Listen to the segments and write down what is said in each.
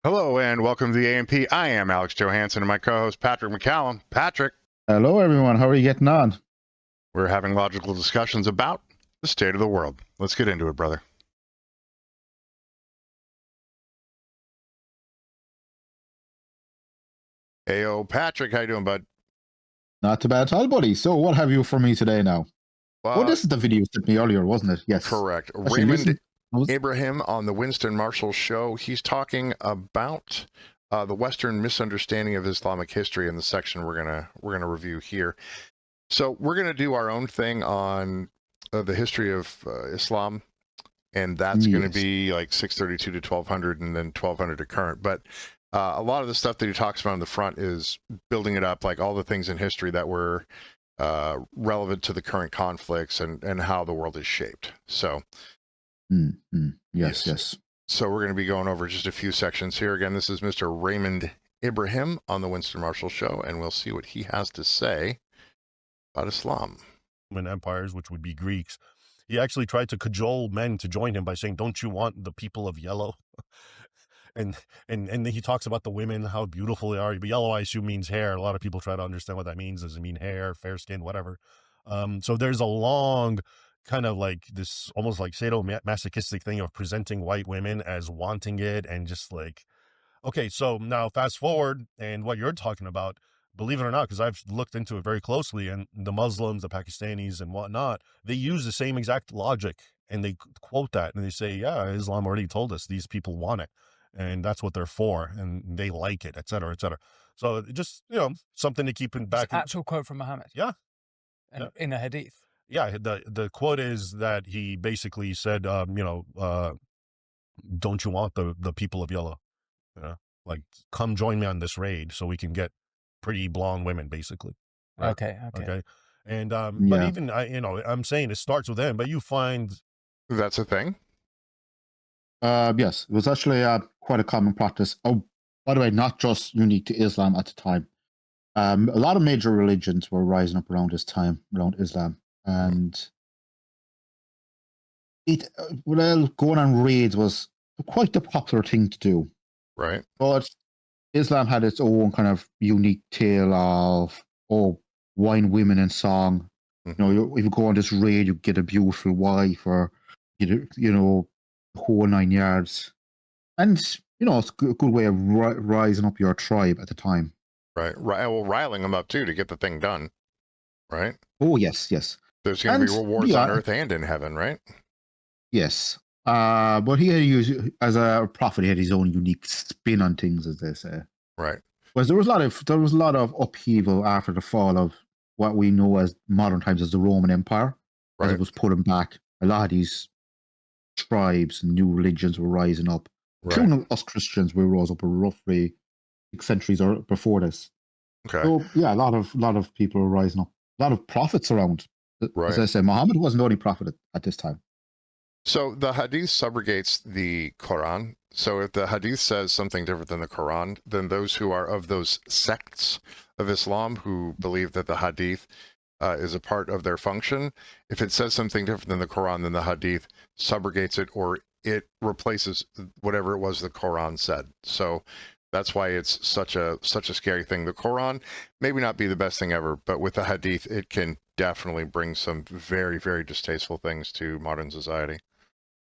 Hello and welcome to the A&P. I am Alex Johansson and my co-host Patrick McCallum. Patrick, Hello, everyone. How are you getting on? we're having logical discussions about the state of the world. Let's get into it, brother. Heyo, Patrick, how you doing, bud? Not too bad at all, buddy. So, what have you for me today now? Oh, Well, this is the video you sent me earlier, wasn't it? Yes. correct. Actually, Raymond listen. Ibrahim on the Winston Marshall show. He's talking about the Western misunderstanding of Islamic history in the section we're gonna review here. So we're gonna do our own thing on the history of Islam, and that's going to be like 632 to 1200 and then 1200 to current. But a lot of the stuff that he talks about in the front is building it up, like all the things in history that were relevant to the current conflicts and how the world is shaped. So Yes. So we're going to be going over just a few sections here. Again, this is Mr. Raymond Ibrahim on the Winston Marshall show, and we'll see what he has to say about Islam. Empires, which would be Greeks. He actually tried to cajole men to join him by saying, "Don't you want the people of yellow?" and he talks about the women, how beautiful they are. But yellow, I assume, means hair. A lot of people try to understand what that means. Does it mean hair, fair skin, whatever? So there's a long kind of like this almost like sadomasochistic thing of presenting white women as wanting it and just like, okay, so now fast forward and what you're talking about, believe it or not, because I've looked into it very closely, and the Muslims, the Pakistanis and whatnot, they use the same exact logic and they quote that and they say, yeah, Islam already told us these people want it and that's what they're for and they like it, et cetera, et cetera. So just, something to keep in back. It's an actual quote from Muhammad. Yeah. In a hadith. Yeah. The quote is that he basically said, don't you want the people of yellow? Like, come join me on this raid so we can get pretty blonde women, basically. Right? Okay. And but even I'm saying it starts with them, but you find that's a thing. Yes, it was actually quite a common practice. Oh, by the way, not just unique to Islam at the time. A lot of major religions were rising up around this time, around Islam, and going on raids was quite the popular thing to do. Right. But Islam had its own kind of unique tale of wine, women, and song. If you go on this raid, you get a beautiful wife, or the whole 9 yards. And it's a good way of rising up your tribe at the time. Right. Well, riling them up too to get the thing done. Right. Oh yes. There's going to be rewards on earth and in heaven, right? Yes. But he had used, as a prophet, he had his own unique spin on things, as they say. Right. Because there was a lot of upheaval after the fall of what we know as modern times as the Roman Empire. Right. As it was pulling back, a lot of these tribes and new religions were rising up. Right. Including us Christians, we rose up roughly 6 centuries or before this. Okay. So yeah, a lot of people were rising up. A lot of prophets around. Right. As I said, Muhammad wasn't the only prophet at this time. So the Hadith subrogates the Quran. So if the Hadith says something different than the Quran, then those who are of those sects of Islam who believe that the Hadith is a part of their function, if it says something different than the Quran, then the Hadith subrogates it, or it replaces whatever it was the Quran said. So that's why it's such a scary thing. The Quran maybe not be the best thing ever, but with the Hadith, it can definitely bring some very, very distasteful things to modern society.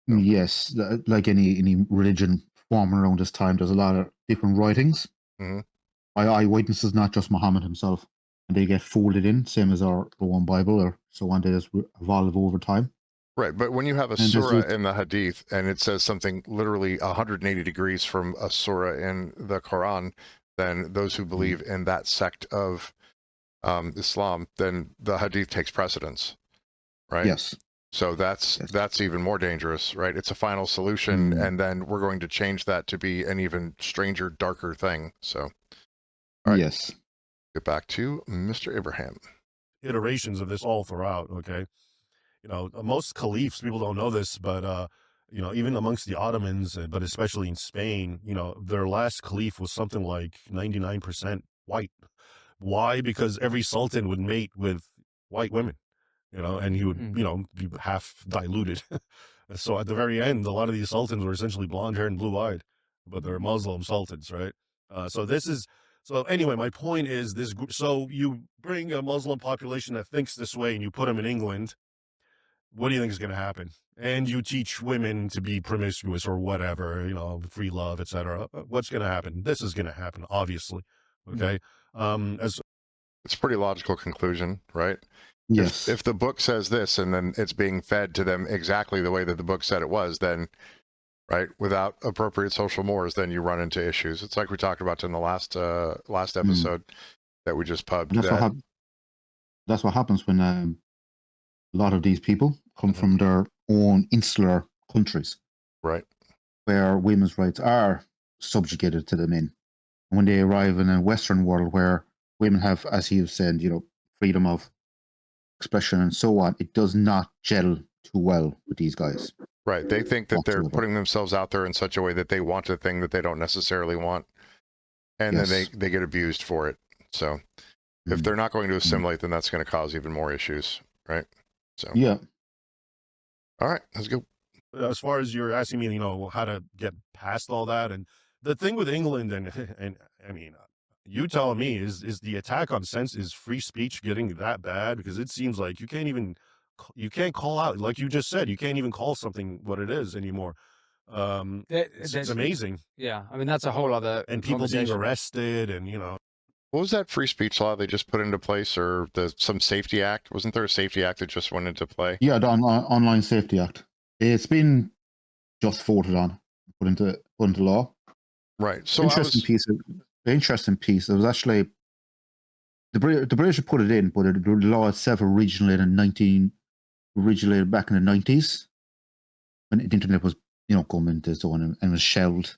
Yes, like any religion forming around this time, there's a lot of different writings by eyewitnesses, not just Muhammad himself, and they get folded in, same as our own Bible or so on. They just evolve over time. Right, but when you have a surah in the Hadith and it says something literally 180 degrees from a surah in the Quran, then those who believe in that sect of Islam, then the Hadith takes precedence, right? Yes. So that's even more dangerous, right? It's a final solution, and then we're going to change that to be an even stranger, darker thing. So, all right. Yes. Get back to Mr. Ibrahim. Iterations of this all throughout, okay? Most caliphs, people don't know this, but, even amongst the Ottomans, but especially in Spain, their last caliph was something like 99% white. Why? Because every sultan would mate with white women. And he would, be half diluted. So at the very end, a lot of these sultans were essentially blonde hair and blue eyed. but they're Muslim sultans, right? So anyway, my point is this. So you bring a Muslim population that thinks this way and you put them in England. What do you think is going to happen? And you teach women to be promiscuous or whatever, free love, etc. What's going to happen? This is going to happen, obviously. Okay. It's a pretty logical conclusion, right? Yes. If the book says this and then it's being fed to them exactly the way that the book said it was, then, right, without appropriate social mores, then you run into issues. It's like we talked about in the last episode that we just pubbed. That's what happens when a lot of these people come from their own insular countries, right, where women's rights are subjugated to the men. And when they arrive in a Western world where women have, as he was saying, freedom of expression and so on, it does not gel too well with these guys. Right. They think that they're putting themselves out there in such a way that they want a thing that they don't necessarily want. And then they get abused for it. So if they're not going to assimilate, then that's going to cause even more issues. Right. So, yeah. All right. Let's go. As far as you're asking me, how to get past all that. And the thing with England and I mean, you telling me is the attack on is free speech getting that bad? Because it seems like you can't call out, like you just said, you can't even call something what it is anymore. It's amazing. Yeah. I mean, that's a whole other and people being arrested and, What was that free speech law they just put into place, or some safety act? Wasn't there a safety act that just went into play? Yeah, the Online Safety Act. It's been just voted on, put into law. Right. So interesting piece. It was actually the British put it in, but the law itself originated back in the 90s when the internet was coming into its own and was shelved.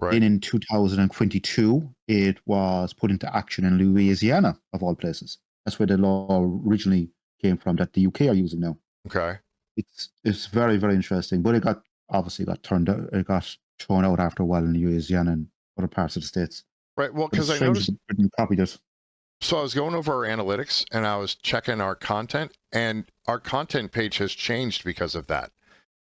Right. Then in 2022, it was put into action in Louisiana, of all places. That's where the law originally came from, that the UK are using now. Okay. It's very, very interesting, but it got thrown out after a while in Louisiana and other parts of the States. Right. Well, because I noticed Britain copied it. So I was going over our analytics and I was checking our content, and our content page has changed because of that.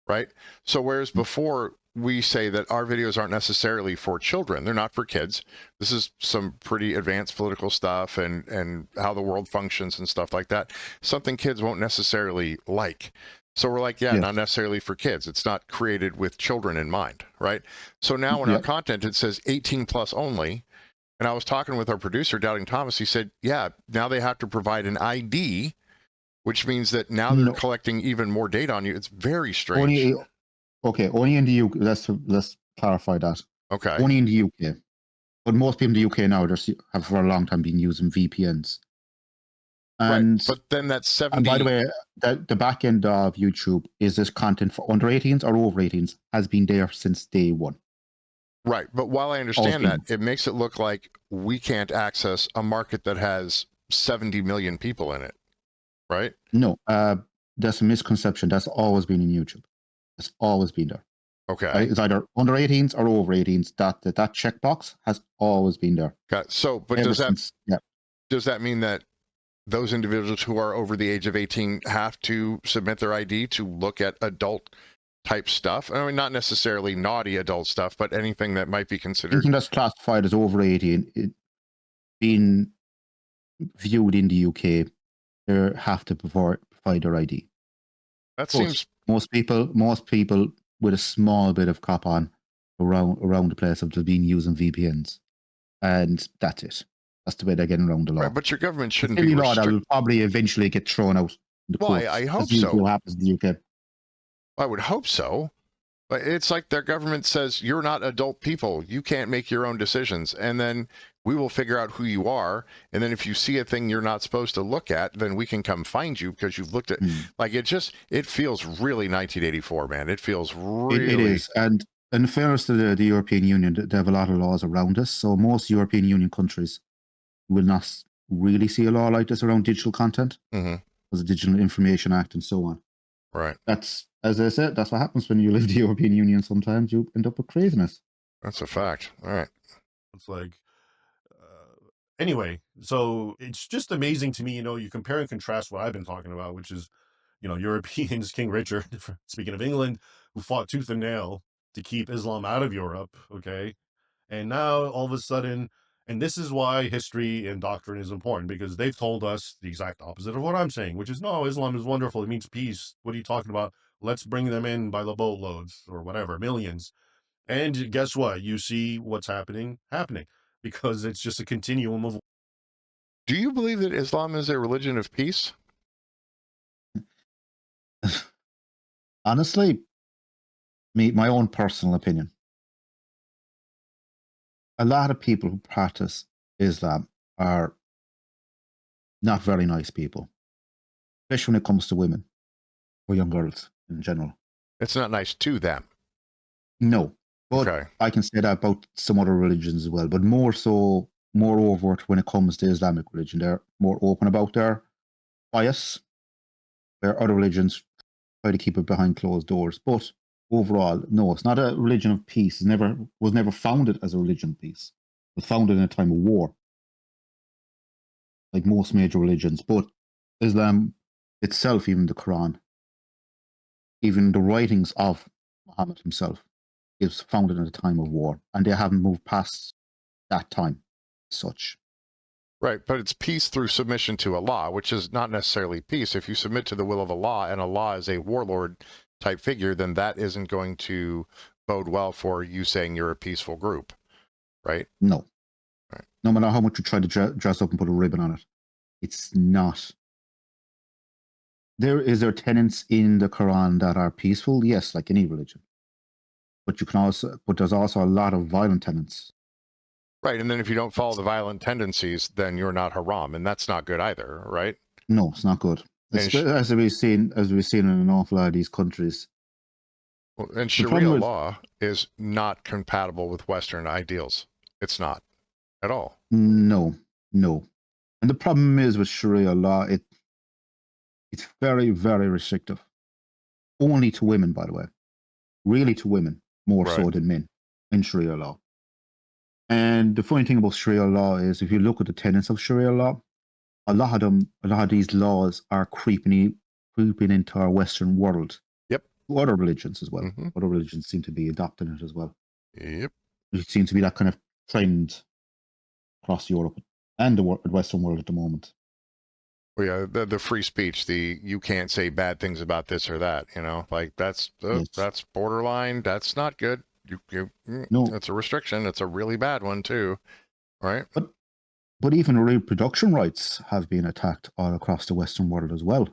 Right. So whereas before we say that our videos aren't necessarily for children, they're not for kids. This is some pretty advanced political stuff and how the world functions and stuff like that. Something kids won't necessarily like. So we're like, not necessarily for kids. It's not created with children in mind. Right. So now in our content, it says 18 plus only. And I was talking with our producer, Doubting Thomas. He said, now they have to provide an ID, which means that now they're collecting even more data on you. It's very strange. Only in the UK. Let's clarify that. Okay. Only in the UK. But most people in the UK now have for a long time been using VPNs. And right. But then that's 70. And by the way, the back end of YouTube is this content for under 18s or over 18s has been there since day one. Right. But while I understand that, it makes it look like we can't access a market that has 70 million people in it. Right? No, there's a misconception. That's always been in YouTube. It's always been there. Okay. Right? It's either under 18s or over 18s. That checkbox has always been there. Got it. So, but does that mean that those individuals who are over the age of 18 have to submit their ID to look at adult type stuff? I mean, not necessarily naughty adult stuff, but anything that might be considered. Anything that's classified as over 18, being viewed in the UK, they have to provide their ID. That seems most people with a small bit of cop on around the place have just been using VPNs, and that's it. That's the way they're getting around the law. Right, but your government shouldn't be law that will probably eventually get thrown out. I hope so. What happens in the UK? I would hope so. But it's like their government says, you're not adult people. You can't make your own decisions. And then we will figure out who you are. And then if you see a thing you're not supposed to look at, then we can come find you because you've looked at like it feels really 1984, man. It feels really. It is. And in fairness to the European Union, they have a lot of laws around us. So most European Union countries will not really see a law like this around digital content. There's a Digital Information Act and so on. Right. That's, as I said, that's what happens when you leave the European Union. Sometimes you end up with craziness. That's a fact. All right. It's like, anyway, so it's just amazing to me, you compare and contrast what I've been talking about, which is, Europeans, King Richard, speaking of England, who fought tooth and nail to keep Islam out of Europe, okay? And now all of a sudden, and this is why history and doctrine is important, because they've told us the exact opposite of what I'm saying, which is, no, Islam is wonderful. It means peace. What are you talking about? Let's bring them in by the boatloads or whatever, millions. And guess what? You see what's happening, because it's just a continuum of. Do you believe that Islam is a religion of peace? Honestly, my own personal opinion. A lot of people who practice Islam are not very nice people, especially when it comes to women or young girls in general. It's not nice to them. No, but Okay. I can say that about some other religions as well, but more overt when it comes to Islamic religion. They're more open about their bias, where other religions try to keep it behind closed doors. But overall, no, it's not a religion of peace. It was never founded as a religion of peace. It was founded in a time of war, like most major religions. But Islam itself, even the Quran, even the writings of Muhammad himself, is founded in a time of war, and they haven't moved past that time as such. Right, but it's peace through submission to Allah, which is not necessarily peace. If you submit to the will of Allah and Allah is a warlord type figure, then that isn't going to bode well for you saying you're a peaceful group, right? No. Right. No matter how much you try to dress up and put a ribbon on it, it's not. There tenets in the Quran that are peaceful, yes, like any religion. But there's also a lot of violent tenets. Right, and then if you don't follow the violent tendencies, then you're not haram, and that's not good either, right? No, it's not good. As we've seen in an awful lot of these countries. And Sharia law is not compatible with Western ideals. It's not at all. No. And the problem is with Sharia law, it's very, very restrictive. Only to women, by the way. Really to women, more so than men in Sharia law. And the funny thing about Sharia law is, if you look at the tenets of Sharia law, a lot of these laws are creeping into our Western world. Yep. Other religions as well. Mm-hmm. Other religions seem to be adopting it as well. Yep. It seems to be that kind of trend across Europe and the Western world at the moment. Well, yeah, the free speech, you can't say bad things about this or that, like that's borderline. That's not good. No, it's a restriction. It's a really bad one too, right? But even reproduction rights have been attacked all across the Western world as well,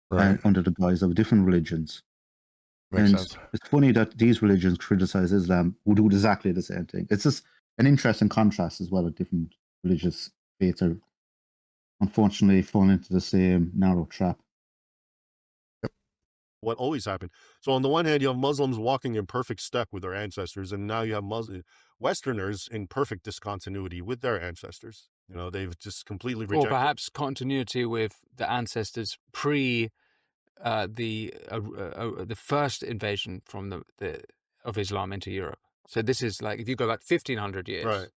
right? Under the guise of different religions. Makes sense. It's funny that these religions criticize Islam, who do exactly the same thing. It's just an interesting contrast as well, that different religious faiths are unfortunately falling into the same narrow trap. What always happened. So on the one hand, you have Muslims walking in perfect step with their ancestors, and now you have Westerners in perfect discontinuity with their ancestors. They've just completely rejected. Or perhaps continuity with the ancestors pre the first invasion from of Islam into Europe. So this is like, if you go back 1,500 years, right?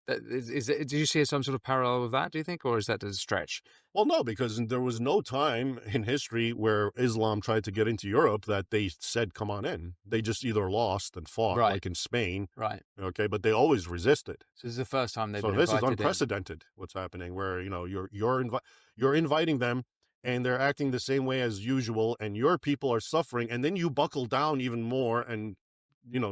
Do you see some sort of parallel with that, do you think, or is that a stretch? Well, no, because there was no time in history where Islam tried to get into Europe that they said, come on in. They just either lost and fought, like in Spain. Right. Okay, but they always resisted. So this is the first time they've been invited. So this is in. unprecedented, what's happening, where, you're inviting them, and they're acting the same way as usual, and your people are suffering, and then you buckle down even more and,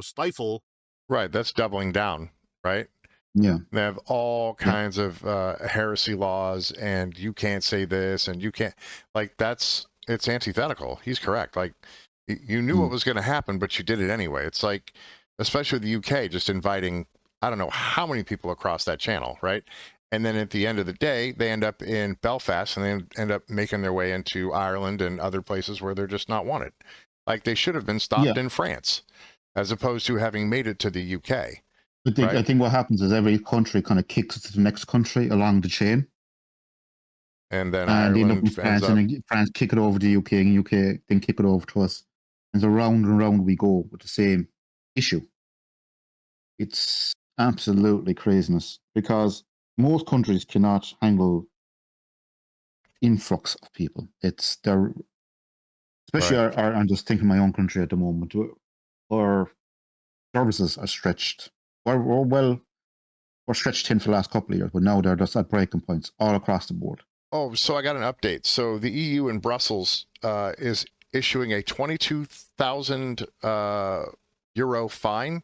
stifle. Right, that's doubling down, right? Yeah. They have all kinds of heresy laws, and you can't say this, and you can't, like, it's antithetical. He's correct. Like, you knew what was going to happen, but you did it anyway. It's like, especially the UK, just inviting, I don't know how many people across that channel, right? And then at the end of the day, they end up in Belfast, and they end up making their way into Ireland and other places where they're just not wanted. Like, they should have been stopped in France, as opposed to having made it to the UK. I think what happens is every country kind of kicks to the next country along the chain. And then Ireland France, and France kick it over to the UK, and UK then kick it over to us. And so round and round we go with the same issue. It's absolutely craziness, because most countries cannot handle influx of people. Especially I'm just thinking my own country at the moment, or services are stretched. We're stretched thin for the last couple of years, but now they're just at breaking points all across the board. Oh, so I got an update. So the EU in Brussels is issuing a 22,000 euro fine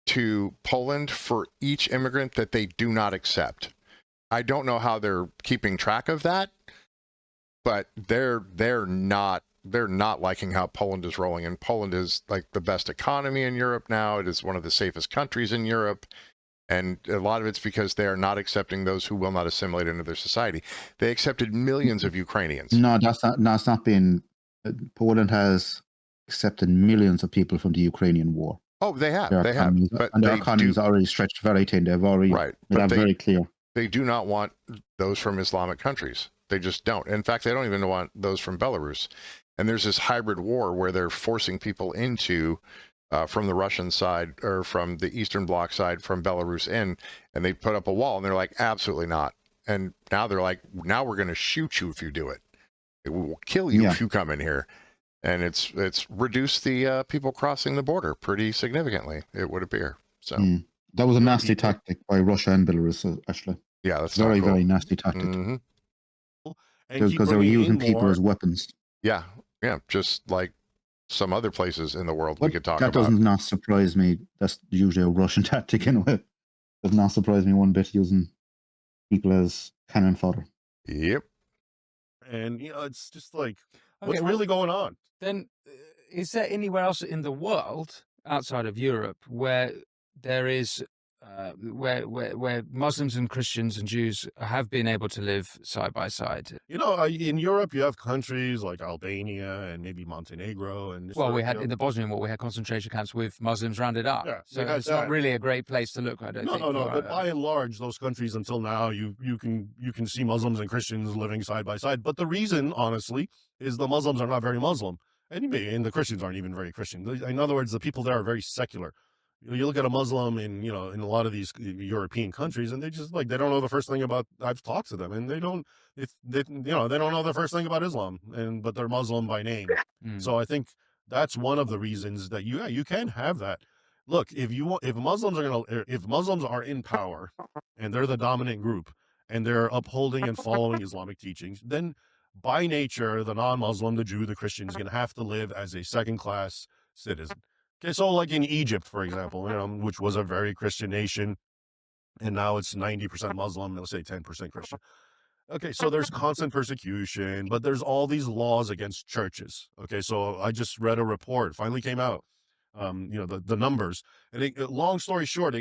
to Poland for each immigrant that they do not accept. I don't know how they're keeping track of that, but they're not liking how Poland is rolling. And Poland is like the best economy in Europe now. It is one of the safest countries in Europe. And a lot of it's because they are not accepting those who will not assimilate into their society. They accepted millions of Ukrainians. No, that's not been. Poland has accepted millions of people from the Ukrainian war. Oh, they have. But their economies are already stretched very thin. They've already made that very clear. They do not want those from Islamic countries. They just don't. In fact, they don't even want those from Belarus. And there's this hybrid war where they're forcing people into from the Russian side or from the Eastern Bloc side from Belarus in, and they put up a wall and they're like, absolutely not. And now they're like, now we're going to shoot you if you do it. We will kill you if you come in here. And it's reduced the people crossing the border pretty significantly, it would appear. So that was a nasty tactic by Russia and Belarus, actually. Yeah, that's very, cool. very nasty tactic. And because they were using people as weapons. Yeah, just like some other places in the world we could talk about. That does not surprise me. That's usually a Russian tactic anyway. Does not surprise me one bit, using people as cannon fodder. Yep. And it's just like, what's really going on? Then, is there anywhere else in the world outside of Europe where there is where Muslims and Christians and Jews have been able to live side by side? In Europe, you have countries like Albania and maybe Montenegro, and we had in the Bosnian War, we had concentration camps with Muslims rounded up. Yeah, so it's not really a great place to look. I don't think. No. But by and large, those countries until now, you can see Muslims and Christians living side by side. But the reason, honestly, is the Muslims are not very Muslim, and the Christians aren't even very Christian. In other words, the people there are very secular. You look at a Muslim in a lot of these European countries, and they just they don't know the first thing about. I've talked to them, and they don't know the first thing about Islam, but they're Muslim by name. So I think that's one of the reasons that you can have that. Look, if Muslims are in power, and they're the dominant group, and they're upholding and following Islamic teachings, then by nature, the non-Muslim, the Jew, the Christian is going to have to live as a second-class citizen. Okay, so like in Egypt, for example, which was a very Christian nation, and now it's 90% Muslim, let's say 10% Christian. Okay, so there's constant persecution, but there's all these laws against churches. Okay, so I just read a report, finally came out, the numbers. And long story short,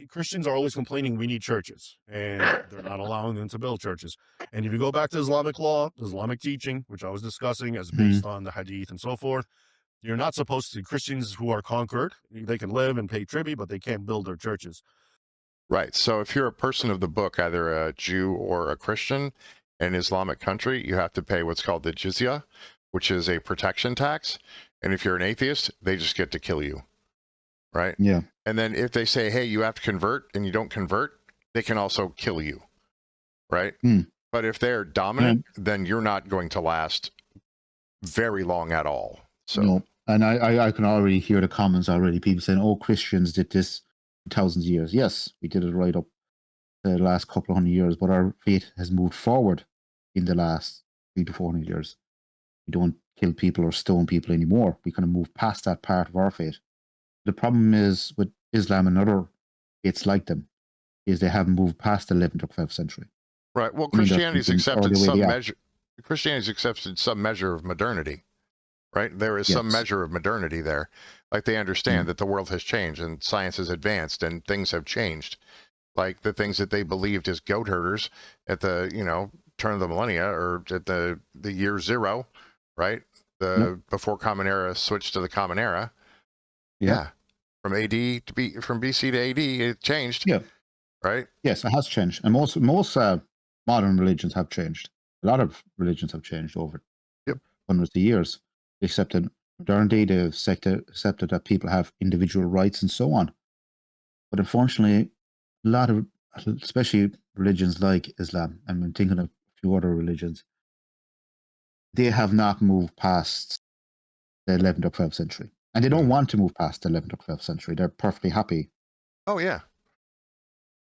Christians are always complaining we need churches, and they're not allowing them to build churches. And if you go back to Islamic law, Islamic teaching, which I was discussing as based on the hadith and so forth, you're not supposed to. Christians who are conquered, they can live and pay tribute, but they can't build their churches. Right. So if you're a person of the book, either a Jew or a Christian in an Islamic country, you have to pay what's called the jizya, which is a protection tax. And if you're an atheist, they just get to kill you. Right? Yeah. And then if they say, hey, you have to convert, and you don't convert, they can also kill you. Right? But if they're dominant, then you're not going to last very long at all. So. No. And I can already hear the comments already. People saying, "Oh, Christians did this for thousands of years." Yes, we did it right up the last couple of hundred years, but our faith has moved forward in the last 300 to 400 years. We don't kill people or stone people anymore. We kind of move past that part of our faith. The problem is with Islam and other faiths like them is they haven't moved past the 11th or 12th century. Right. Well, Christianity's accepted some measure. Christianity's accepted some measure of modernity. Right? There is some measure of modernity there. Like they understand that the world has changed and science has advanced and things have changed. Like the things that they believed as goat herders at the, turn of the millennia or at the year zero, right? Before Common Era switched to the Common Era. Yeah. From BC to AD, it changed. Yeah. Right? Yes, it has changed. And most modern religions have changed. A lot of religions have changed over hundreds of years. They accepted modernity, they've accepted that people have individual rights and so on. But unfortunately, a lot of, especially religions like Islam, and I'm thinking of a few other religions, they have not moved past the 11th or 12th century. And they don't want to move past the 11th or 12th century. They're perfectly happy Oh yeah.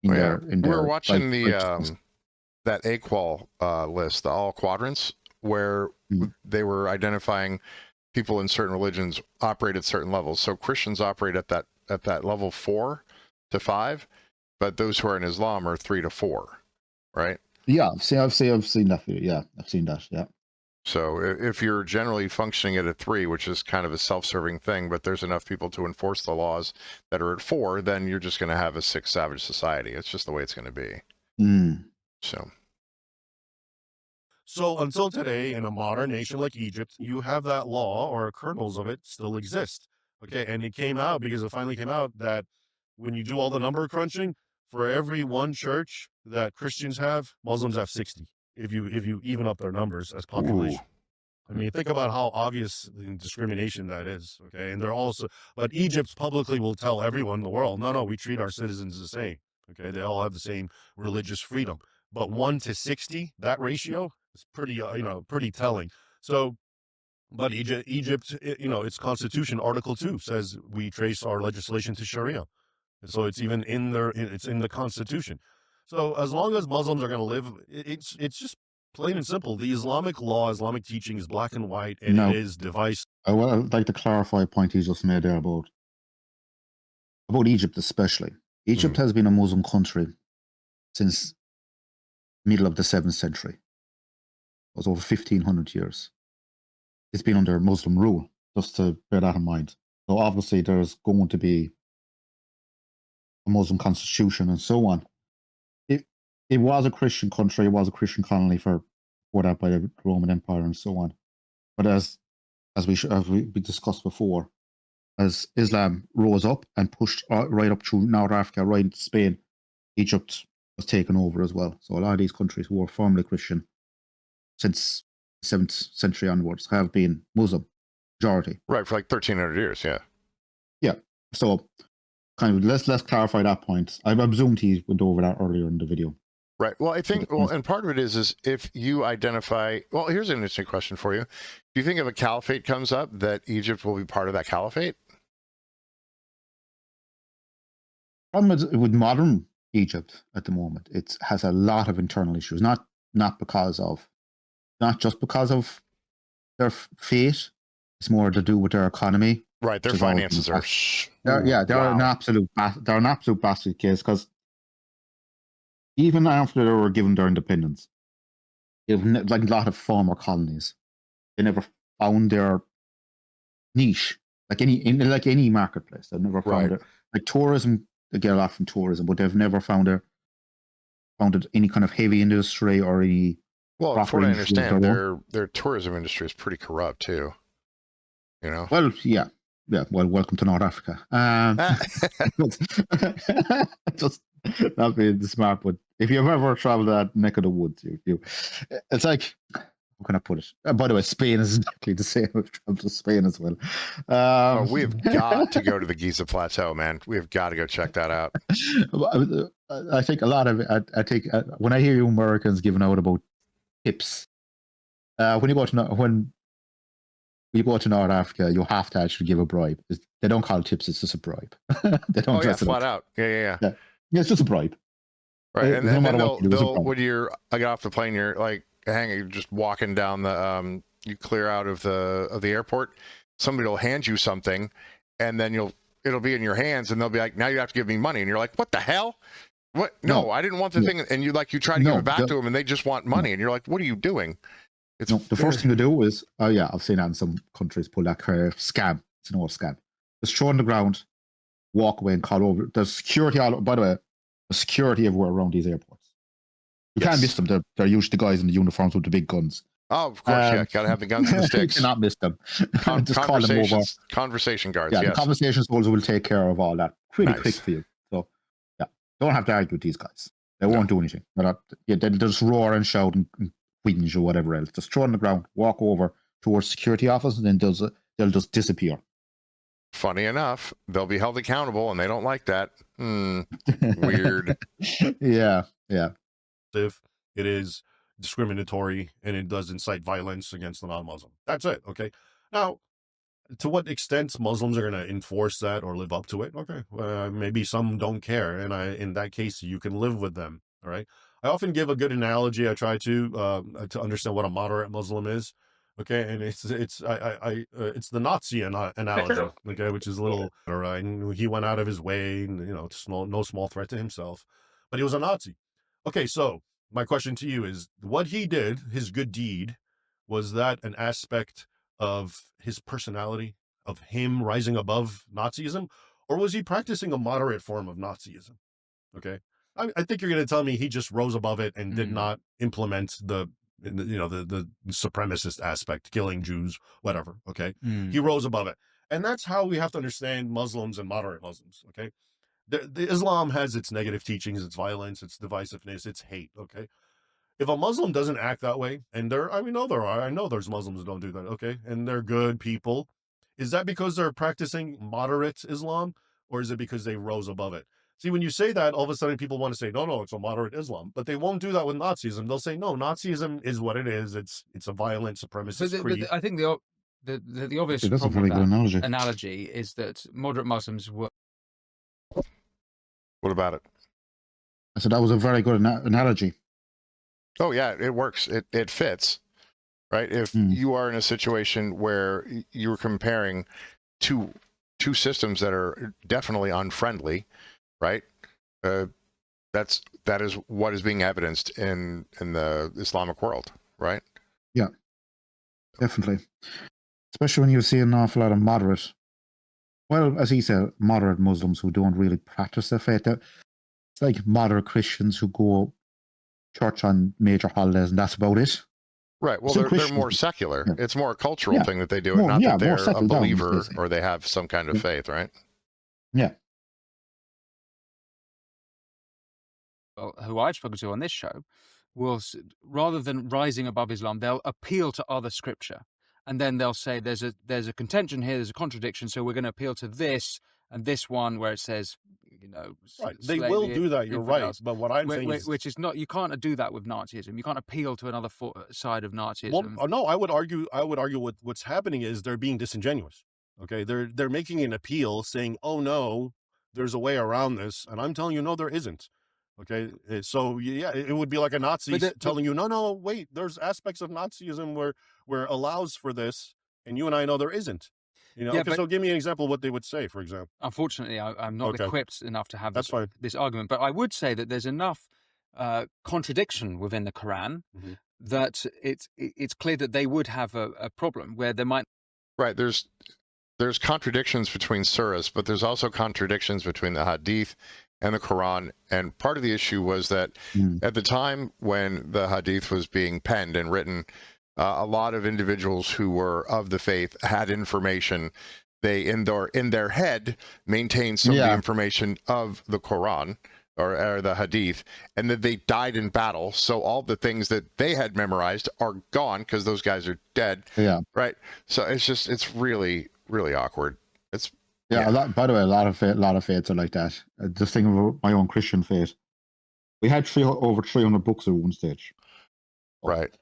in Oh, yeah. in We were their watching righteousness. that AQual list, the all quadrants, where they were identifying people in certain religions operate at certain levels. So Christians operate at that level 4 to 5, but those who are in Islam are 3 to 4, right? Yeah, I've seen that. Yeah, I've seen that. Yeah. So if you're generally functioning at a 3, which is kind of a self-serving thing, but there's enough people to enforce the laws that are at 4, then you're just going to have a 6 savage society. It's just the way it's going to be. So until today, in a modern nation like Egypt, you have that law, or kernels of it still exist. Okay, and it came out because it finally came out that when you do all the number crunching, for every one church that Christians have, Muslims have 60. If you even up their numbers as population. Ooh. I mean, think about how obvious the discrimination that is. Okay, and they're also, but Egypt publicly will tell everyone in the world, no, we treat our citizens the same. Okay, they all have the same religious freedom. But 1 to 60, that ratio is pretty, pretty telling. So, but Egypt, its constitution, Article 2 says we trace our legislation to Sharia. And so it's even it's in the constitution. So as long as Muslims are going to live, it's just plain and simple. The Islamic law, Islamic teaching is black and white, and it is divisive. I'd like to clarify a point you just made there about Egypt especially. Egypt has been a Muslim country since middle of the 7th century. It was over 1,500 years. It's been under Muslim rule, just to bear that in mind. So obviously there's going to be a Muslim constitution and so on. It was a Christian country, it was a Christian colony before that by the Roman Empire and so on. But as we discussed before, as Islam rose up and pushed right up through North Africa, right into Spain, Egypt was taken over as well. So a lot of these countries who were formerly Christian since the 7th century onwards have been Muslim majority. Right, for like 1,300 years, yeah. Yeah. So kind of let's clarify that point. I presumed he went over that earlier in the video. Right. Well, I think, and part of it is if you identify, well, here's an interesting question for you. Do you think if a caliphate comes up that Egypt will be part of that caliphate? Problem with modern Egypt at the moment, it has a lot of internal issues, not just because of their fate. It's more to do with their economy. Right. Their finances are. They're an absolute basket case, because even after they were given their independence, like a lot of former colonies, they never found their niche. Like any marketplace, they've never found it. Like tourism, they get a lot from tourism, but they've never found any kind of heavy industry or any. Well, from what I understand, their tourism industry is pretty corrupt too. You know. Well, yeah. Well, welcome to North Africa. Just not being smart, but if you've ever traveled that neck of the woods, it's like, how can I put it? By the way, Spain is exactly the same. I've traveled to Spain as well. We've got to go to the Giza Plateau, man. We've got to go check that out. I think a lot of it. I think when I hear you Americans giving out about tips, when you go to North Africa, you have to actually give a bribe. They don't call it tips; it's just a bribe. They don't dress it flat up. out. Yeah. Yeah, it's just a bribe. Right, and then they'll when I get off the plane, you're like hanging, just walking down the you clear out of the airport. Somebody will hand you something, and then it'll be in your hands, and they'll be like, "Now you have to give me money," and you're like, "What the hell? What? No, I didn't want the thing." And you try to give it back to them, and they just want money, and you're like, "What are you doing?" The first thing to do is, I've seen that in some countries, pull that kind of scam. It's an old scam. Just throw on the ground, walk away, and call over. There's security by the way, there's security everywhere around these airports. You can't miss them. They're usually the guys in the uniforms with the big guns. Oh, of course, gotta have the guns and the sticks. You cannot miss them. Just call them over. Conversation guards. Yeah, the conversation soldiers will take care of all that pretty quick for you. So, don't have to argue with these guys. They won't do anything. They'll just roar and shout and whinge or whatever else. Just throw on the ground, walk over towards security office, and then they'll just disappear. Funny enough, they'll be held accountable, and they don't like that. Weird. Yeah. If it is discriminatory and it does incite violence against the non-Muslim, that's it. Okay. Now, To what extent Muslims are going to enforce that or live up to it? Okay, maybe some don't care, and in that case, you can live with them. All right. I often give a good analogy. I try to understand what a moderate Muslim is. Okay, and it's the Nazi analogy. Okay, which is a little right. And he went out of his way, and it's no small threat to himself, but he was a Nazi. Okay, so my question to you is: what he did, his good deed, was that an aspect of his personality, of him rising above Nazism, or was he practicing a moderate form of Nazism? Okay, I think you're going to tell me he just rose above it and did not implement the supremacist aspect, killing Jews, whatever. Okay, he rose above it, and that's how we have to understand Muslims and moderate Muslims. Okay, the Islam has its negative teachings, its violence, its divisiveness, its hate. Okay, if a Muslim doesn't act that way, and I know there's Muslims who don't do that, okay, and they're good people, is that because they're practicing moderate Islam, or is it because they rose above it? See, when you say that, all of a sudden people want to say, no, it's a moderate Islam, but they won't do that with Nazism. They'll say, no, Nazism is what it is. It's a violent supremacist creed. I think the obvious That's a problem very with good that analogy. analogy is that moderate Muslims were. What about it? I said that was a very good analogy. Oh yeah, it works. It fits, right? If you are in a situation where you're comparing two systems that are definitely unfriendly, right? That is what is being evidenced in the Islamic world, right? Yeah, definitely. Especially when you see an awful lot of moderate, well, as he said, moderate Muslims who don't really practice their faith. It's like moderate Christians who go church on major holidays, and that's about it. Right. Well, they're more secular. Yeah. It's more a cultural thing that they do, not that they're a believer or they have some kind of faith, right? Yeah. Who I've spoken to on this show will, rather than rising above Islam, they'll appeal to other scripture, and then they'll say there's a contention here, there's a contradiction, so we're going to appeal to this and this one where it says, right. They will do that. You're right. But what I'm saying is, which is not, you can't do that with Nazism. You can't appeal to another side of Nazism. Well, no, I would argue what's happening is they're being disingenuous. Okay, they're making an appeal, saying, "Oh no, there's a way around this," and I'm telling you, no, there isn't. Okay, so yeah, it would be like a Nazi telling you, no, wait, there's aspects of Nazism where allows for this, and you and I know there isn't. So give me an example of what they would say, for example. Unfortunately, I'm not equipped enough to have this argument, but I would say that there's enough contradiction within the Quran that it's clear that they would have a problem where there might. Right. There's contradictions between surahs, but there's also contradictions between the Hadith and the Quran. And part of the issue was that at the time when the Hadith was being penned and written, a lot of individuals who were of the faith had information. They in their head maintained some of the information of the Quran or the Hadith, and that they died in battle. So all the things that they had memorized are gone because those guys are dead. Yeah. Right. So it's really, really awkward. It's by the way, a lot of faiths are like that. Just thinking about my own Christian faith. We had over 300 books at one stage. Right.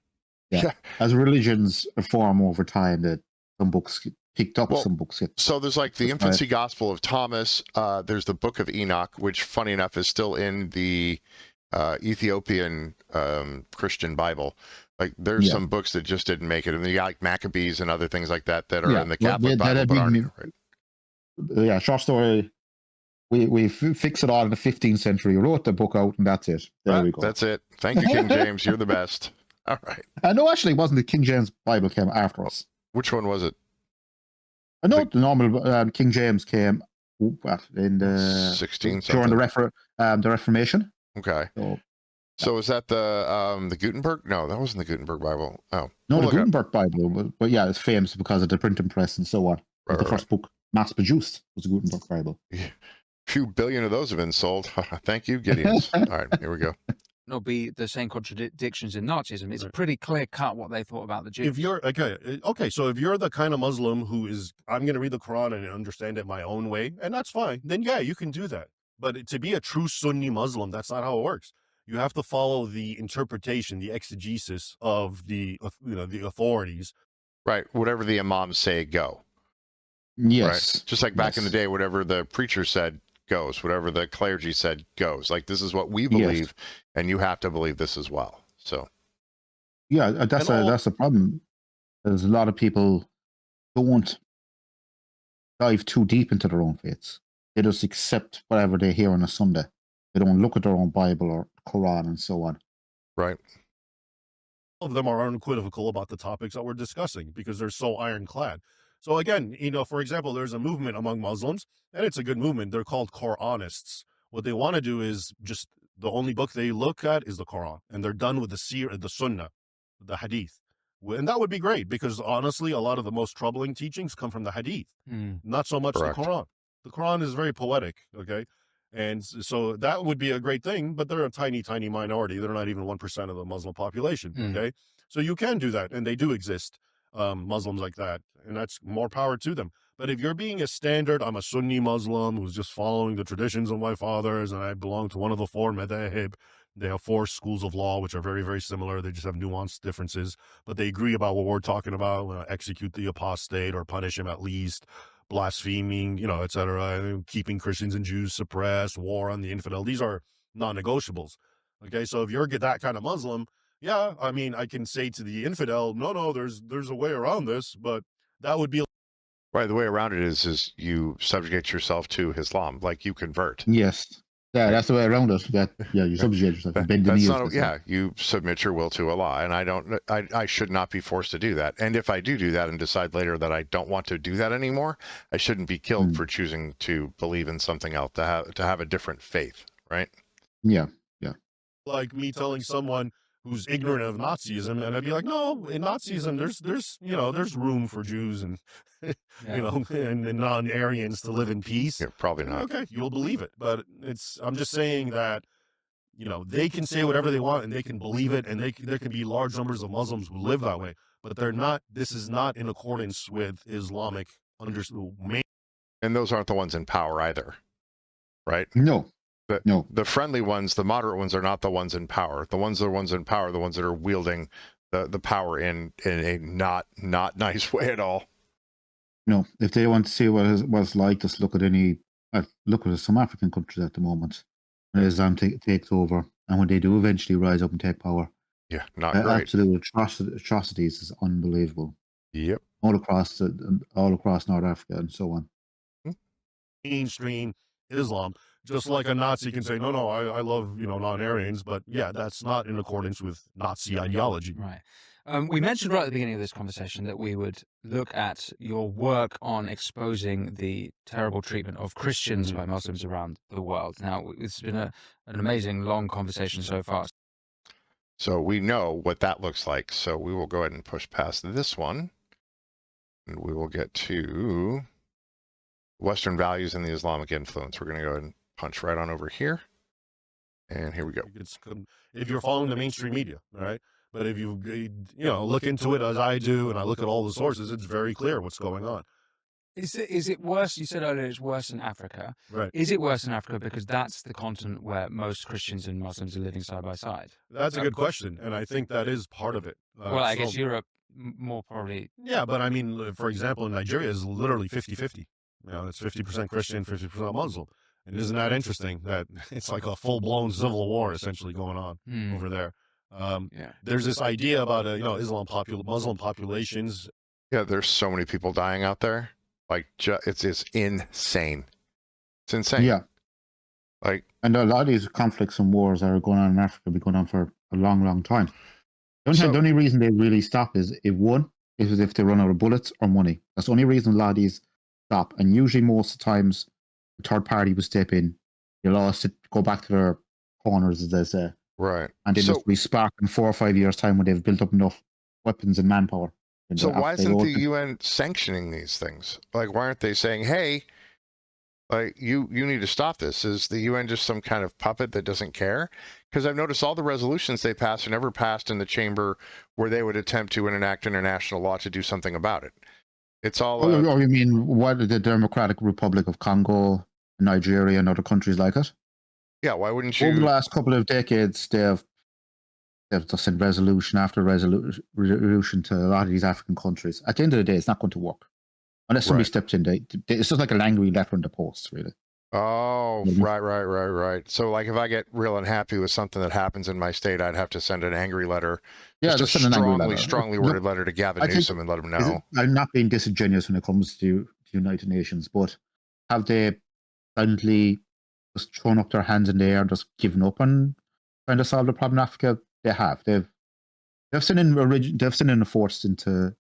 Yeah. As religions form over time, that some books get picked up, some books get. So there's like the Infancy Gospel of Thomas. There's the Book of Enoch, which, funny enough, is still in the Ethiopian Christian Bible. Like there's some books that just didn't make it, and you got like Maccabees and other things like that are in the Catholic Bible, but aren't. Right? Yeah, short story. We fix it all in the 15th century. We wrote the book out, and that's it. There we go. That's it. Thank you, King James. You're the best. All right. No, actually, it wasn't. The King James Bible came after us. Which one was it? I know the normal King James came in the 16th during the Reformation. Okay. So is that the Gutenberg? No, that wasn't the Gutenberg Bible. Oh, no, the Gutenberg Bible. But yeah, it's famous because of the printing press and so on. The first book mass produced was the Gutenberg Bible. Yeah. A few billion of those have been sold. Thank you, Gideons. All right, here we go. There'll be the same contradictions in Nazism. It's pretty clear cut what they thought about the Jews. If you're okay, so if you're the kind of Muslim who is, I'm going to read the Quran and understand it my own way, and that's fine, then yeah, you can do that. But to be a true Sunni Muslim, that's not how it works. You have to follow the interpretation, the exegesis of the authorities. Right. Whatever the imams say, go. Yes. Right. Just like back in the Yes. day, whatever the preacher said goes, whatever the clergy said goes. Like, this is what we Yes. believe, and you have to believe this as well. So, Yeah, And all that's the problem. There's a lot of people don't dive too deep into their own faiths. They just accept whatever they hear on a Sunday. They don't look at their own Bible or Quran and so on. right. of them are unequivocal about the topics that we're discussing because they're so ironclad. So again, for example, there's a movement among Muslims, and it's a good movement. They're called Quranists. What they want to do is just the only book they look at is the Quran, and they're done with the Sunnah, the Hadith. And that would be great because honestly, a lot of the most troubling teachings come from the Hadith, not so much Correct. the Quran. The Quran is very poetic, okay? And so that would be a great thing, but they're a tiny, tiny minority. They're not even 1% of the Muslim population, okay? So you can do that, and they do exist, Muslims like that, and that's more power to them. But if you're being a standard, I'm a Sunni Muslim who's just following the traditions of my fathers, and I belong to one of the four madhahib. They have four schools of law, which are very, very similar. They just have nuanced differences, but they agree about what we're talking about, execute the apostate or punish him at least, blaspheming, etc., keeping Christians and Jews suppressed, war on the infidel. These are non-negotiables. Okay, so if you're that kind of Muslim, yeah, I mean, I can say to the infidel, no, there's a way around this, but that would be Right. The way around it is you subjugate yourself to Islam, like you convert. Yes. Yeah, Right. that's the way around it. Yeah, you subjugate yourself. You bend the That's knee. not. Yeah, you submit your will to Allah, and I should not be forced to do that. And if I do that and decide later that I don't want to do that anymore, I shouldn't be killed for choosing to believe in something else, to have a different faith. Right. Yeah. like me telling someone who's ignorant of Nazism, and I'd be like, no, in Nazism, there's room for Jews and and non-Aryans to live in peace. Yeah, probably not. Okay, you'll believe it, but I'm just saying that they can say whatever they want and they can believe it, and there can be large numbers of Muslims who live that way, but they're not. This is not in accordance with Islamic understanding. And those aren't the ones in power either, right? No. The friendly ones, the moderate ones, are not the ones in power. The ones in power are the ones that are wielding the power in a not nice way at all. No, if they want to see what it's like, just look at some African countries at the moment. When Islam takes over, and when they do eventually rise up and take power, yeah, not great. Absolute atrocities is unbelievable. Yep. All across North Africa and so on. Mainstream Islam, just like a Nazi can say, no, I love non-Aryans, but yeah, that's not in accordance with Nazi ideology. Right. We mentioned right at the beginning of this conversation that we would look at your work on exposing the terrible treatment of Christians by Muslims around the world. Now, it's been an amazing long conversation so far. So we know what that looks like. So we will go ahead and push past this one, and we will get to Western values and the Islamic influence. We're going to go ahead and punch right on over here. And here we go. If you're following the mainstream media, all right? But if you look into it as I do, and I look at all the sources, it's very clear what's going on. Is it worse? You said earlier it's worse in Africa. Right. Is it worse in Africa because that's the continent where most Christians and Muslims are living side by side? That's a good question, and I think that is part of it. Well, I guess Europe more probably. Yeah, but I mean, for example, in Nigeria is literally 50-50. It's 50% Christian, 50% Muslim. And isn't that interesting that it's like a full-blown civil war essentially going on over there? There's this idea about Muslim populations. Yeah, there's so many people dying out there. Like, it's insane. It's insane. Yeah. And a lot of these conflicts and wars that are going on in Africa have been going on for a long, long time. The only reason they really stop is if they run out of bullets or money. That's the only reason a lot of these stop. And usually most of the times, the third party will step in. They'll all go back to their corners, as they say. Right. And they must be sparked in 4 or 5 years' time when they've built up enough weapons and manpower. So why isn't the UN sanctioning these things? Like, why aren't they saying, hey, like, you need to stop this? Is the UN just some kind of puppet that doesn't care? Because I've noticed all the resolutions they pass are never passed in the chamber where they would attempt to enact international law to do something about it. It's all... Oh, you mean the Democratic Republic of Congo, Nigeria, and other countries like it? Yeah, why wouldn't you... Over the last couple of decades, they've just sent resolution after resolution to a lot of these African countries. At the end of the day, it's not going to work. Unless somebody Right. steps in, it's just like an angry letter in the post, really. Oh, Mhm. right. So, like, if I get real unhappy with something that happens in my state, I'd have to send an angry letter, Yeah, just a just send an angry letter. strongly Look, worded letter to Gavin I think Newsom and let him know. I'm not being disingenuous when it comes to United Nations, but have they kindly just thrown up their hands in the air, just given up on trying to solve the problem in Africa? They have. They've sent in the force into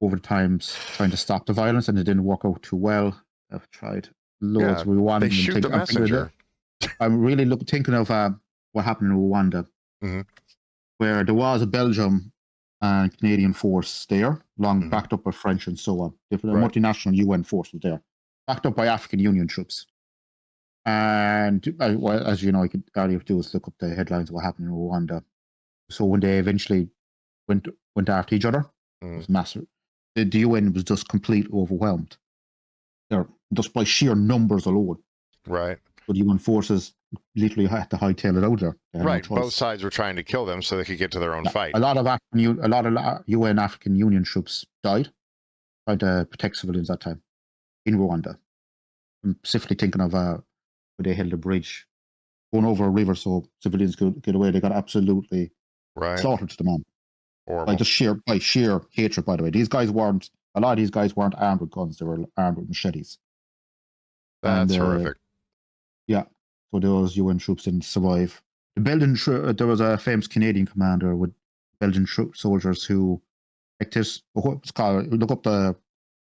over times trying to stop the violence, and it didn't work out too well. I've tried loads. Yeah, Rwanda. they shoot the messenger. I'm really thinking of what happened in Rwanda, Mhm. where there was a Belgium and Canadian force there, Mhm. backed up by French and so on. The Right. multinational UN force was there, backed up by African Union troops. And well, as you know, all you have to do is look up the headlines of what happened in Rwanda. So when they eventually went after each other, it was massive. The UN was just completely overwhelmed. They're just by sheer numbers alone. Right. So the UN forces literally had to hightail it out there. They had Right. no choice. Both sides were trying to kill them so they could get to their own fight. A lot of UN African Union troops died trying to protect civilians that time in Rwanda. I'm specifically thinking of where they held a bridge going over a river so civilians could get away. They got absolutely slaughtered to the man. Horrible. By sheer hatred, by the way. A lot of these guys weren't armed with guns, they were armed with machetes. That's horrific. Yeah. So those UN troops didn't survive. There was a famous Canadian commander with Belgian soldiers who what's called, look up the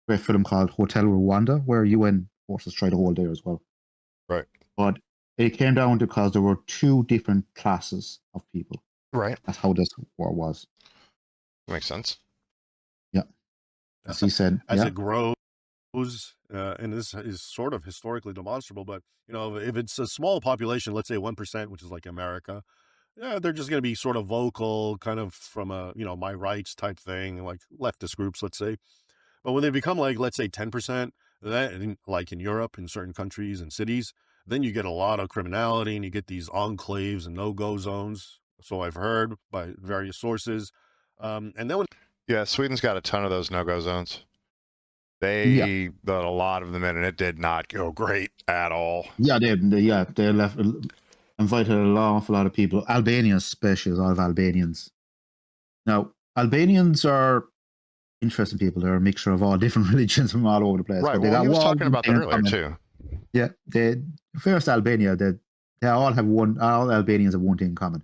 great film called Hotel Rwanda, where UN forces tried to hold there as well. Right. But it came down to because there were two different classes of people. Right. That's how this war was. Makes sense. Yeah. As he said, as it grows, and this is sort of historically demonstrable, but if it's a small population, let's say 1%, which is like America, yeah, they're just going to be sort of vocal, kind of from a my rights type thing, like leftist groups, let's say. But when they become like, let's say 10%, that like in Europe, in certain countries and cities, then you get a lot of criminality and you get these enclaves and no-go zones. So I've heard by various sources. And then when Sweden's got a ton of those no-go zones. They let a lot of them in, and it did not go great at all. Yeah, they invited an awful lot of people. Albania, especially, a lot of Albanians. Now, Albanians are interesting people. They're a mixture of all different religions from all over the place. Right. But they Well, got he was one talking about that thing in earlier common. too. Yeah, first Albania, they all have all Albanians have one thing in common.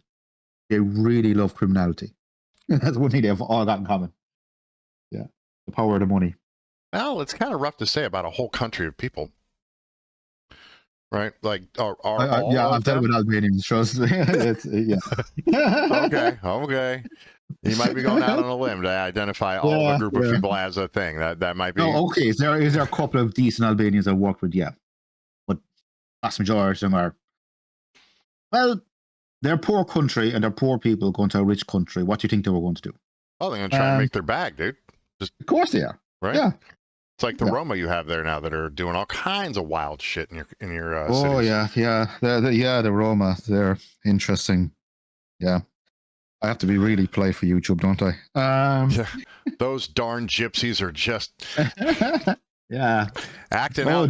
They really love criminality. That's one thing they've all got in common. Yeah, the power of the money. Well, it's kind of rough to say about a whole country of people, right? Like, are all I've dealt with Albanians. Trust me. Okay. You might be going out on a limb to identify all of a group of people as a thing. That might be. No, okay. Is there a couple of decent Albanians I worked with? Yeah, but vast majority of them are. Well, they're a poor country and they're poor people going to a rich country. What do you think they were going to do? Oh, they're going to try and make their bag, dude. Of course they are. Right? Yeah. It's like the Roma you have there now that are doing all kinds of wild shit in your oh cities. the Roma, they're interesting. Yeah, I have to be really polite for YouTube, don't I? Those darn gypsies are just acting up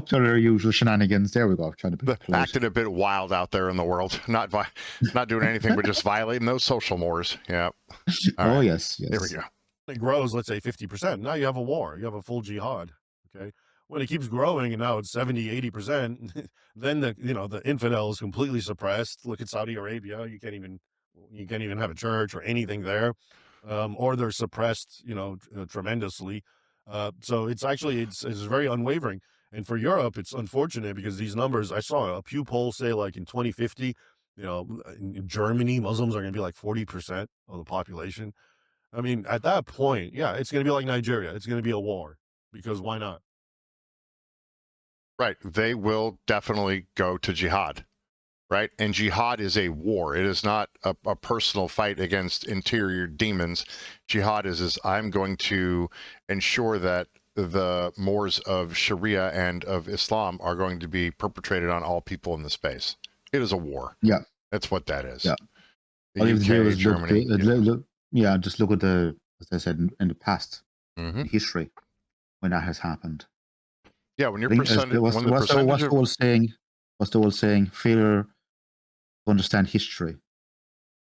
to their usual shenanigans. There we go. Trying to be polite. Acting a bit wild out there in the world, not doing anything but just violating those social mores. Yeah. All right. Yes. There we go. It grows, let's say 50%. Now you have a war. You have a full jihad. Okay. When it keeps growing and now it's 70, 80%, then the infidel is completely suppressed. Look at Saudi Arabia. You can't even have a church or anything there. Or they're suppressed, tremendously. So it's very unwavering. And for Europe, it's unfortunate because these numbers, I saw a Pew poll say like in 2050, in Germany, Muslims are going to be like 40% of the population. I mean, at that point, yeah, it's going to be like Nigeria. It's going to be a war because why not? Right. They will definitely go to jihad. Right. And jihad is a war. It is not a personal fight against interior demons. Jihad is I'm going to ensure that the mores of Sharia and of Islam are going to be perpetrated on all people in the space. It is a war. Yeah. That's what that is. Yeah. The UK, Germany. Just look at as I said, in the past, Hmm. in history when that has happened. Yeah, when you're I think percentage, what's, when the what's, the, percentage what's the of old saying? What's the old saying? Failure to understand history.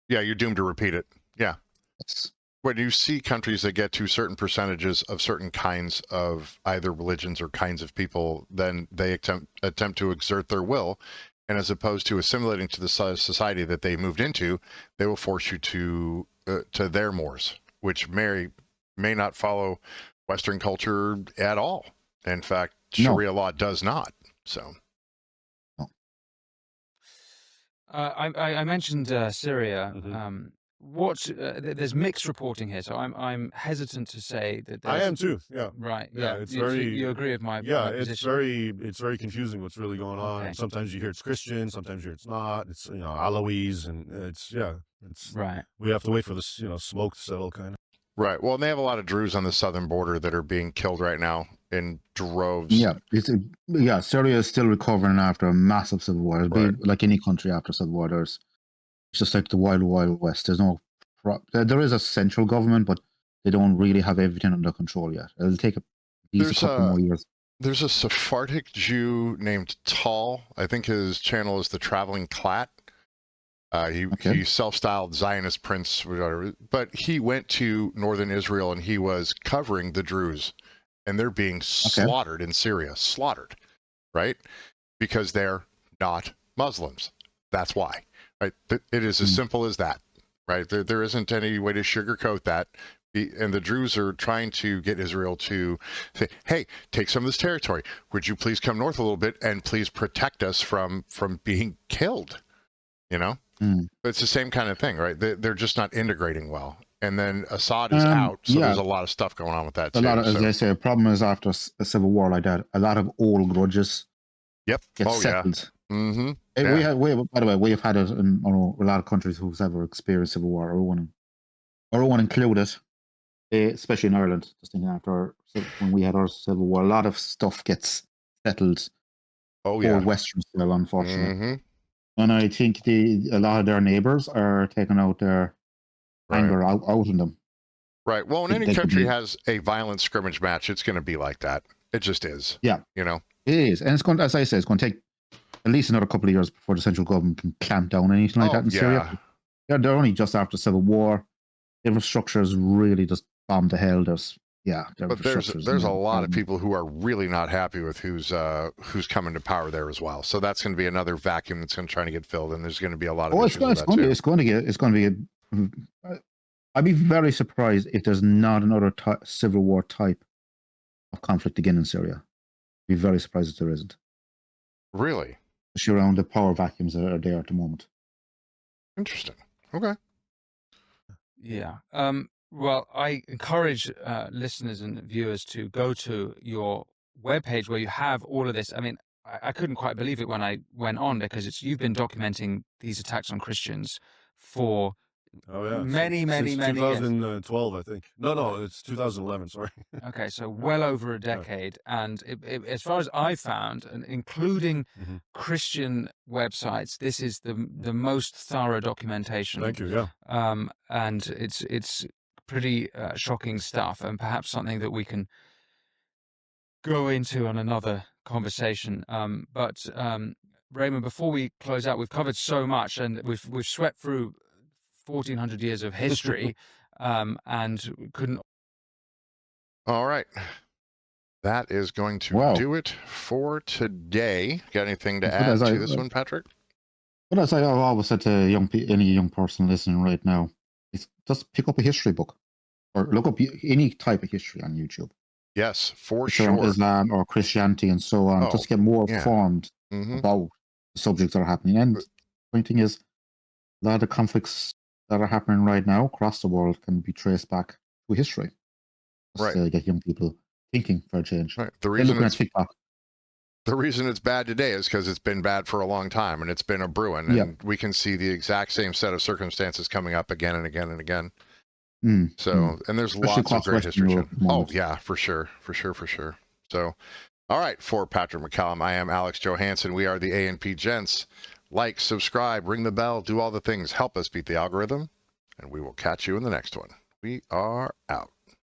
yeah, you're doomed to repeat it. Yeah. Yes. When you see countries that get to certain percentages of certain kinds of either religions or kinds of people, then they attempt to exert their will, and as opposed to assimilating to the society that they moved into, they will force you to their mores, which may not follow Western culture at all. In fact, No. Sharia law does not. So. I mentioned Syria. Mhm. There's mixed reporting here, so I'm hesitant to say that I there's am too. Yeah. right. Yeah, Yeah, it's you, very you agree with my yeah, my it's position. very confusing what's really going on. Okay. And sometimes you hear it's Christian, sometimes you hear it's not. It's Alawites, and it's Right. we have to wait for this smoke to settle, kind of. Right. Well, and they have a lot of Druze on the southern border that are being killed right now in droves. Yeah, Syria is still recovering after a massive civil war. It'll be like any country after civil war. It's just like the wild, wild west. There's no, there is a central government, but they don't really have everything under control yet. It'll take at least a couple more years. There's a Sephardic Jew named Tal. I think his channel is the Traveling Clat. He self-styled Zionist prince, whatever, but he went to northern Israel and he was covering the Druze, and they're being slaughtered in Syria, right? Because they're not Muslims. That's why, right? It is as simple as that, right? There isn't any way to sugarcoat that. And the Druze are trying to get Israel to say, hey, take some of this territory. Would you please come north a little bit and please protect us from being killed, But it's the same kind of thing, right? They're just not integrating well. And then Assad is out, so there's a lot of stuff going on with that too. A lot of, as I say, a problem is after a civil war like that, a lot of old grudges get settled. Yeah. Mm-hmm. By the way, we have had it in a lot of countries who've ever experienced civil war. Our own included, especially in Ireland. Just thinking after when we had our civil war, a lot of stuff gets settled. Oh yeah, Western style, unfortunately. Mm-hmm. And I think a lot of their neighbors are taking out their anger out on them. Right. Well, when any country has a violent scrimmage match, it's going to be like that. It just is. Yeah. It is. And it's going, as I say, it's going to take at least another couple of years before the central government can clamp down on anything like that in Syria. They're only just after civil war. The infrastructure is really just bombed to hell. But there's a lot of people who are really not happy with who's coming to power there as well. So that's going to be another vacuum that's going to try to get filled, and there's going to be a lot of issues with that too. It's going to be. I'd be very surprised if there's not another civil war type of conflict again in Syria. I'd be very surprised if there isn't. Really? Especially around the power vacuums that are there at the moment. Interesting. Okay. Yeah. Well, I encourage listeners and viewers to go to your webpage where you have all of this. I mean, I couldn't quite believe it when I went on because you've been documenting these attacks on Christians for many 2012, I think. No, it's 2011. Sorry. Okay, so well over a decade, and as far as I found, and including Christian websites, this is the most thorough documentation. Thank you. Yeah. And it's pretty shocking stuff, and perhaps something that we can go into on another conversation. But Raymond, before we close out, we've covered so much, and we've swept through 1,400 years of history, and couldn't. All right. That is going to do it for today. Got anything to add to this one, Patrick? But as I've always said to any young person listening right now, is just pick up a history book or look up any type of history on YouTube. Yes, for sure. Islam or Christianity and so on. Just get more informed about the subjects that are happening. And the point thing is, a lot of the conflicts that are happening right now across the world can be traced back to history. Just to get young people thinking for a change. Right. The reason it's bad today is because it's been bad for a long time, and it's been a brewing, and we can see the exact same set of circumstances coming up again and again and again. And there's lots of great history. Oh yeah, for sure. So, all right, for Patrick McCallum, I am Alex Johansson. We are the A&P Gents. Like, subscribe, ring the bell, do all the things. Help us beat the algorithm, and we will catch you in the next one. We are out.